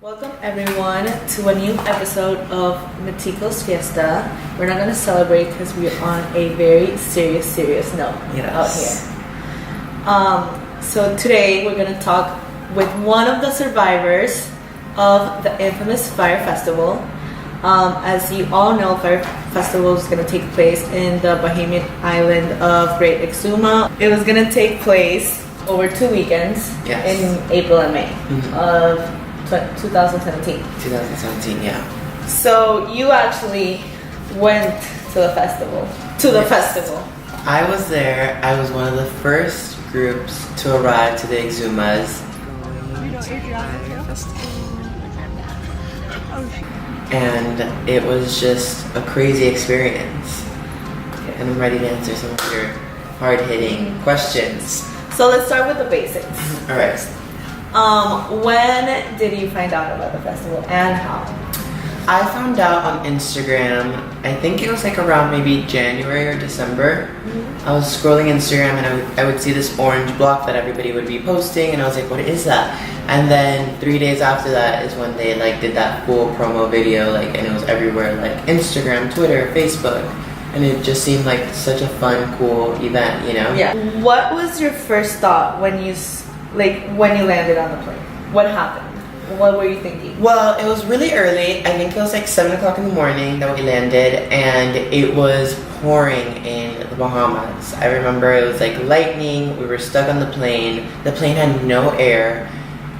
Welcome everyone to a new episode of NaTico Fiesta. We're not going to celebrate because we're on a very serious note out here. So today we're going to talk with one of the survivors of the infamous Fyre Festival. As you all know, Fyre Festival is going to take place in the Bahamian island of Great Exuma. It was going to take place over 2 weekends in April and May of 2017. 2017, yeah. So you actually went to the festival. I was there. I was one of the first groups to arrive to the Exumas. And it was just a crazy experience. And I'm ready to answer some of your hard-hitting questions. So let's start with the basics. All right. When did you find out about the festival and how? I found out on Instagram, I think it was like around maybe January or December. I was scrolling Instagram and I would see this orange block that everybody would be posting, and I was like, what is that? And then 3 days after that is when they did that full promo video, and it was everywhere, Instagram, Twitter, Facebook, and it just seemed like such a fun, cool event, you know? Yeah. What was your first thought when you landed on the plane? What happened? What were you thinking? Well, it was really early. I think it was 7 o'clock in the morning that we landed, and it was pouring in the Bahamas. I remember it was lightning. We were stuck on the plane. The plane had no air.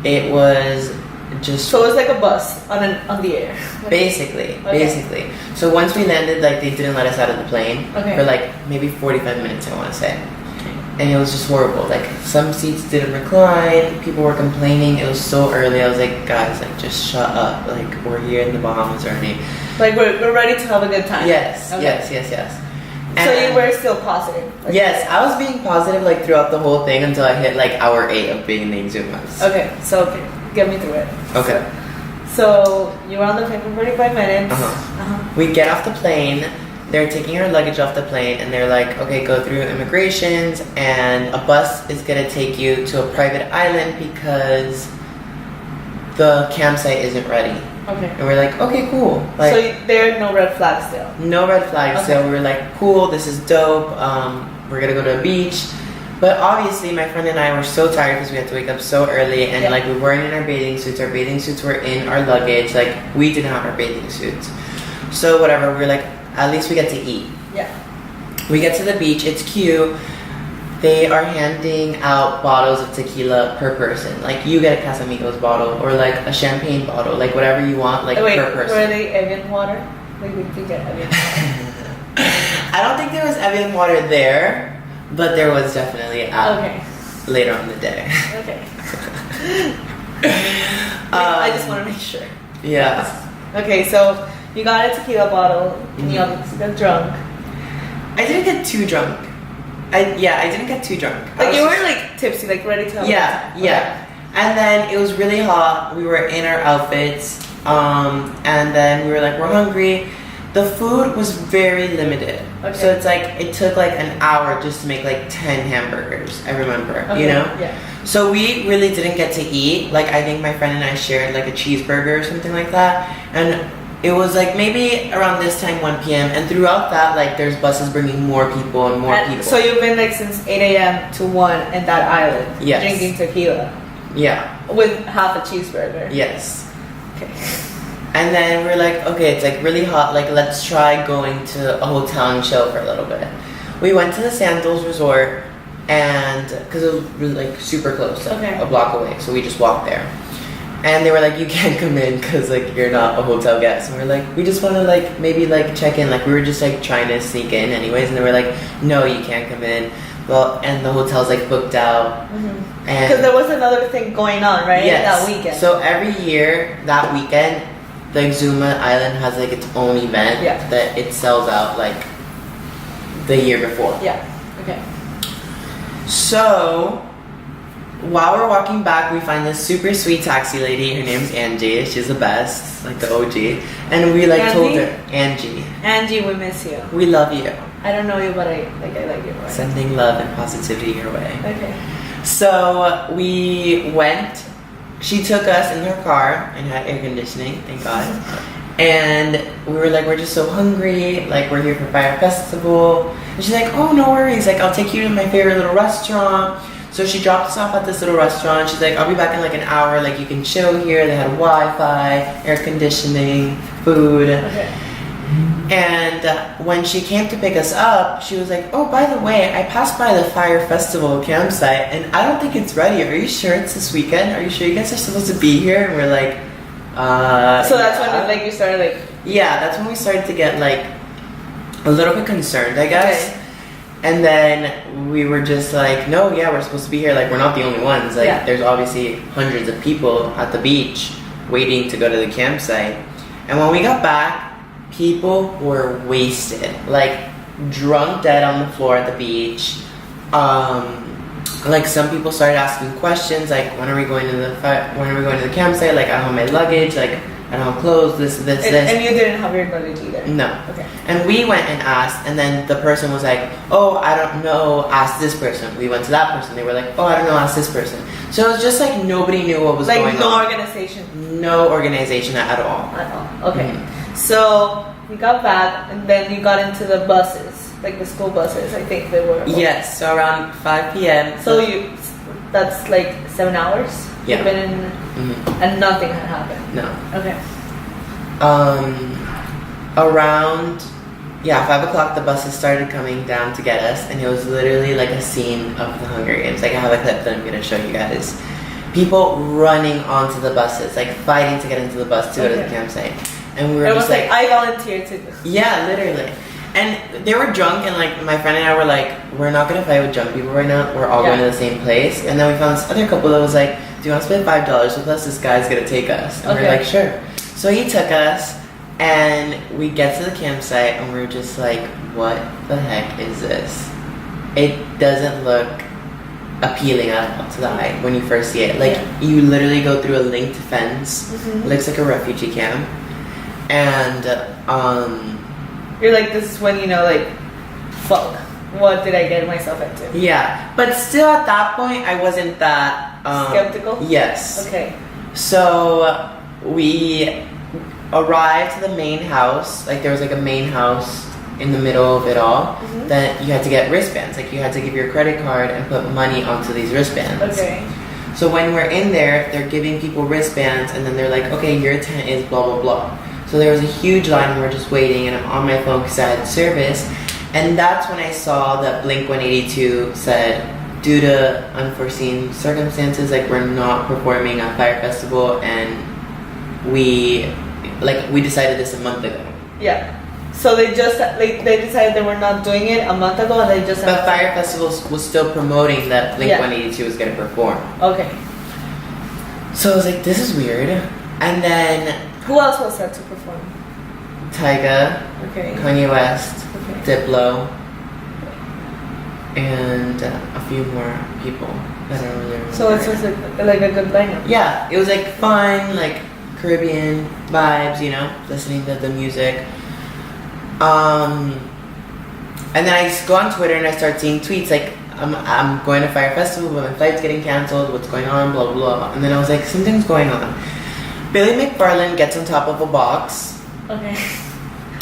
It was just... So it was like a bus on the air. Basically. So once we landed, they didn't let us out of the plane for maybe 45 minutes, I want to say. And it was just horrible. Some seats didn't recline. People were complaining. It was so early. I was like, guys, just shut up. We're here in the Bahamas already. We're ready to have a good time. Yes, okay. yes. And so you were still positive? Yes, I was being positive throughout the whole thing until I hit hour 8 of being in the Exumas. Okay, get me through it. Okay. So you were on the plane for 45 minutes. We get off the plane. They're taking our luggage off the plane, and they're like, okay, go through immigrations, and a bus is gonna take you to a private island because the campsite isn't ready. Okay. And we're like, okay, cool. So there are no red flags still? No red flags still. We were like, cool, this is dope. We're gonna go to a beach. But obviously, my friend and I were so tired because we had to wake up so early, and we weren't in our bathing suits. Our bathing suits were in our luggage. We didn't have our bathing suits. So whatever, we were like, at least we get to eat. Yeah. We get to the beach, it's cute. They are handing out bottles of tequila per person. You get a Casamigos bottle or a champagne bottle, whatever you want, per person. Were they Evian water? We could get Evian water. I don't think there was Evian water there, but there was definitely later on in the day. Okay. I just want to make sure. Yeah. Okay, so you got a tequila bottle and you obviously got drunk. I didn't get too drunk. I didn't get too drunk. You were tipsy, ready to have Yeah. And then it was really hot. We were in our outfits. And then we were we're hungry. The food was very limited. Okay. So it's it took an hour just to make 10 hamburgers, I remember. Okay. You know? Yeah. So we really didn't get to eat. I think my friend and I shared a cheeseburger or something like that. And it was maybe around this time, 1 p.m. And throughout that, there's buses bringing more people and more people. So you've been since 8 a.m. to 1 in that island. Yes. Drinking tequila. Yeah. With half a cheeseburger. Yes. Okay. And then we're okay, it's really hot. Let's try going to a hotel and chill for a little bit. We went to the Sandals Resort, and because it was really super close, a block away. So we just walked there. And they were you can't come in because you're not a hotel guest. And we're we just want to maybe check in. We were just trying to sneak in anyways. And they were no, you can't come in. Well, and the hotel's booked out. And because there was another thing going on, right? Yes. That weekend. So every year that weekend, the Exuma Island has its own event that it sells out the year before. Yeah. Okay. So while we're walking back, we find this super sweet taxi lady. Her name's Angie. She's the best, the OG. And we told her, Angie. Angie, we miss you. We love you. I don't know you, but I like you. Right? Sending love and positivity your way. Okay. So we went she took us in her car and had air conditioning, thank God. And we were like, we're just so hungry, like we're here for Fyre Festival. And she's like, oh, no worries, like I'll take you to my favorite little restaurant. So she dropped us off at this little restaurant. She's like, I'll be back in like an hour, like you can chill here. They had Wi-Fi, air conditioning, food. Okay. And when she came to pick us up, she was like, oh, by the way, I passed by the Fyre Festival campsite and I don't think it's ready. Are you sure it's this weekend? Are you sure you guys are supposed to be here? And we're like, so that's when like you started like... Yeah, that's when we started to get like a little bit concerned, I guess. Okay. And then we were just like, no, yeah, we're supposed to be here. Like, we're not the only ones. Like, there's obviously hundreds of people at the beach waiting to go to the campsite. And when we got back, people were wasted. Like, drunk dead on the floor at the beach. Like, some people started asking questions, like, when are we going to the campsite? Like, I don't have my luggage. Like, I don't have clothes, this. And you didn't have your luggage either? No. Okay. And we went and asked, and then the person was like, oh, I don't know, ask this person. We went to that person. They were like, oh, I don't know, ask this person. So it was just like nobody knew what was going on. Like no organization? No organization at all. At all. Okay. So we got back, and then you got into the buses, like the school buses, I think they were. Yes, so around 5 p.m. So that's like 7 hours? Yeah. You've been in, and nothing had happened? No. Okay. Around 5 o'clock the buses started coming down to get us, and it was literally like a scene of the Hunger Games. Like I have a clip that I'm gonna show you guys. People running onto the buses, like fighting to get into the bus to go to the campsite. And we were just like, I volunteered to. Yeah, literally. And they were drunk, and like my friend and I were like, we're not gonna fight with drunk people right now. We're all going to the same place. And then we found this other couple that was like, do you want to spend $5 with us? This guy's gonna take us. And we we're like, sure. So he took us, and we get to the campsite, and we're just like, what the heck is this? It doesn't look appealing at all to the eye when you first see it. Like you literally go through a linked fence. It looks like a refugee camp. And you're like, this is when you know, like, fuck, what did I get myself into? Yeah, but still at that point, I wasn't that skeptical? Yes. Okay. So we arrived to the main house. Like there was like a main house in the middle of it all. That you had to get wristbands. Like you had to give your credit card and put money onto these wristbands. Okay. So when we're in there, they're giving people wristbands, and then they're like, okay, your tent is blah blah blah. So there was a huge line, and we're just waiting, and I'm on my phone because I had service. And that's when I saw that Blink-182 said, due to unforeseen circumstances, like we're not performing at Fyre Festival, and we decided this a month ago. Yeah. So they just they decided they were not doing it a month ago, and they just. But Fyre Festival was still promoting that Blink-182 was going to perform. Okay. So I was like, this is weird. And then. Who else was set to perform? Tyga. Okay. Kanye West. Okay. Diplo. And a few more people that I don't really remember. So it's just like a good lineup. Yeah, it was like fun, like Caribbean vibes, you know, listening to the music. And then I just go on Twitter and I start seeing tweets like, I'm going to Fyre Festival, but my flight's getting canceled. What's going on? Blah blah blah. And then I was like, something's going on. Billy McFarland gets on top of a box. Okay.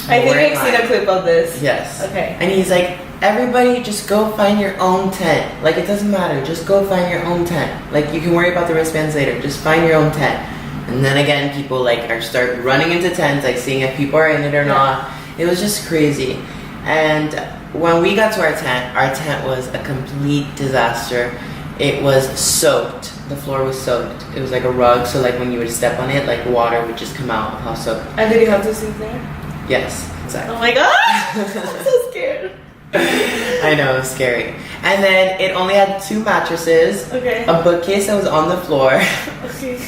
I think I've seen a clip of this. Yes. Okay. And he's like, everybody just go find your own tent. Like, it doesn't matter. Just go find your own tent. Like, you can worry about the wristbands later. Just find your own tent. And then again, people like start running into tents, like seeing if people are in it or not. It was just crazy. And when we got to our tent was a complete disaster. It was soaked. The floor was soaked. It was like a rug, so like when you would step on it, like water would just come out of how soaked. And did you have to sleep there? Yes, exactly. Oh my god! I'm so scared. I know, it was scary. And then it only had 2 mattresses, okay, a bookcase that was on the floor, okay,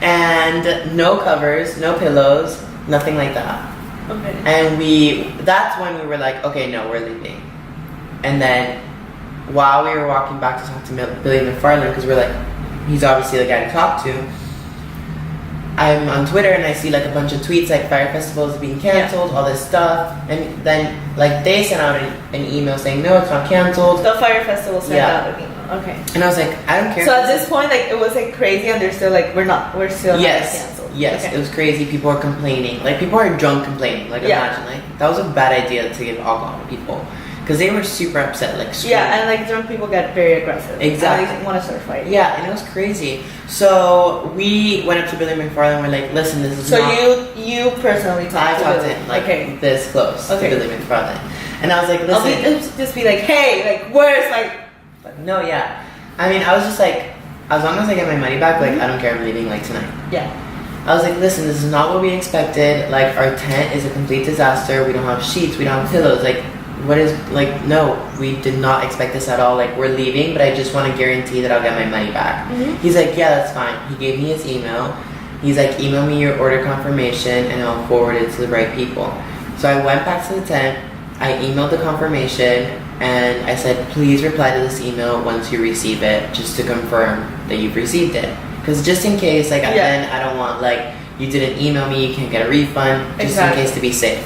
and no covers, no pillows, nothing like that. Okay. And that's when we were like, okay, no, we're leaving. And then while we were walking back to talk to Billy McFarland, because we're like, he's obviously the guy to talk to, I'm on Twitter and I see like a bunch of tweets like Fyre Festival is being canceled, all this stuff, and then like they sent out an email saying no, it's not canceled. The Fyre Festival sent out an email. Okay. And I was like, I don't care. So at this point, like, it was like crazy, and they're still like, we're still yes, canceled. yes, Okay. it was crazy. People were complaining. Like, people are drunk complaining. Like, imagine, like, that was a bad idea to give alcohol to people. Because they were super upset, like, screaming. Yeah, and like drunk people get very aggressive. Exactly. And they want to start fighting. Yeah, and it was crazy. So we went up to Billy McFarland and we're like, listen, this is So not... you personally I talked talked to to him, him, like, okay. this close Okay. to Billy McFarland. And I was like, listen... Just be like, hey, like, where's like... No, yeah. I mean, I was just like, as long as I get my money back, like, I don't care, I'm leaving, like, tonight. Yeah. I was like, listen, this is not what we expected. Like, our tent is a complete disaster. We don't have sheets. We don't have pillows. Like, what is, like, no, we did not expect this at all. Like, we're leaving, but I just want to guarantee that I'll get my money back. Mm-hmm. He's like, yeah, that's fine. He gave me his email. He's like, email me your order confirmation and I'll forward it to the right people. So I went back to the tent. I emailed the confirmation and I said, please reply to this email once you receive it, just to confirm that you've received it. Because just in case, like, then I don't want, like, you didn't email me, you can't get a refund, just in case to be safe.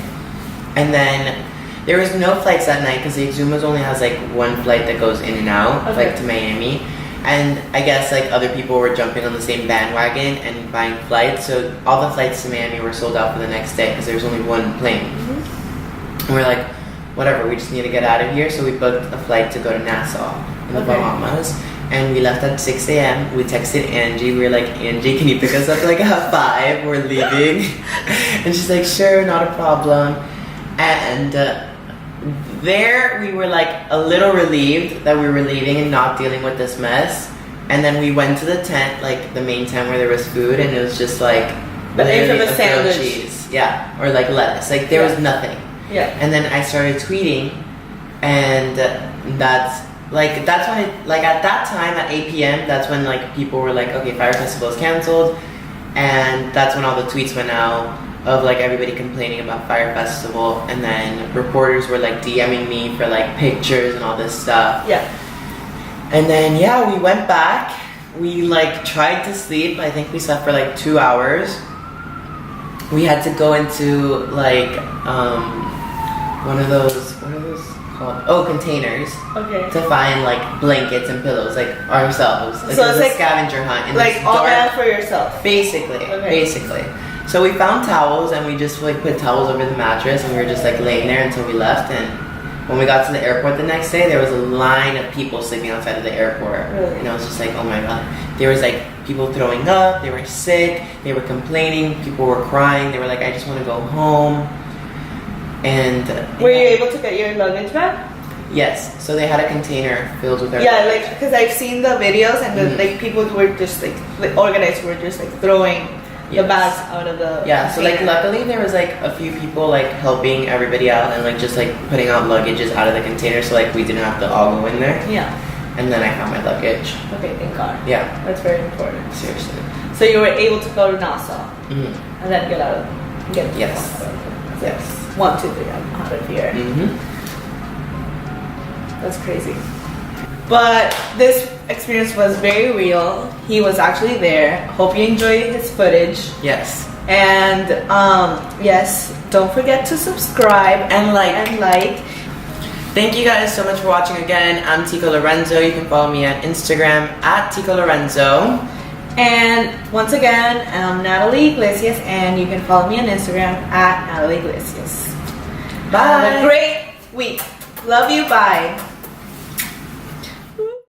And then there was no flights that night because the Exumas only has, like, one flight that goes in and out, like, to Miami. And I guess, like, other people were jumping on the same bandwagon and buying flights. So all the flights to Miami were sold out for the next day because there was only one plane. And we're like, whatever, we just need to get out of here. So we booked a flight to go to Nassau in the Bahamas. And we left at 6 a.m. We texted Angie. We were like, Angie, can you pick us up like at 5? We're leaving. And she's like, sure, not a problem. And there we were like a little relieved that we were leaving and not dealing with this mess. And then we went to the tent, like the main tent where there was food, and it was just like the infamous grilled sandwich. cheese. Yeah, or like lettuce. Like there was nothing. Yeah. And then I started tweeting, and that's when it, like at that time at 8 p.m. that's when like people were like, okay, Fyre Festival is canceled, and that's when all the tweets went out of like everybody complaining about Fyre Festival, and then reporters were like DMing me for like pictures and all this stuff. Yeah. And then we went back. We like tried to sleep. I think we slept for like 2 hours. We had to go into like one of those, what are those called? Oh, containers. Okay. To find like blankets and pillows, like ourselves. Like, so it was it's a like scavenger hunt. Like all that for yourself. Basically. So we found towels and we just like put towels over the mattress and we were just like laying there until we left. And when we got to the airport the next day, there was a line of people sleeping outside of the airport. Really? And I was just like, oh my god. There was like people throwing up, they were sick, they were complaining, people were crying, they were like, I just want to go home. And were you able to get your luggage back? Yes, so they had a container filled with our luggage. Like, because I've seen the videos and the, like people were just like organized were just like throwing the bags out of the so like luckily there was like a few people like helping everybody out and like just like putting out luggages out of the container, so like we didn't have to all go in there. And then I found my luggage. Okay, thank God. Yeah, that's very important. Seriously. So you were able to go to Nassau and then get yes 1, 2, 3 I'm out of here. That's crazy. But this experience was very real. He was actually there. Hope you enjoyed his footage. Yes. And yes, don't forget to subscribe and like. Thank you guys so much for watching again. I'm Tico Lorenzo. You can follow me on Instagram at Tico Lorenzo. And once again, I'm Natalie Iglesias, and you can follow me on Instagram at Natalie Iglesias. Bye. Have a great week. Love you. Bye.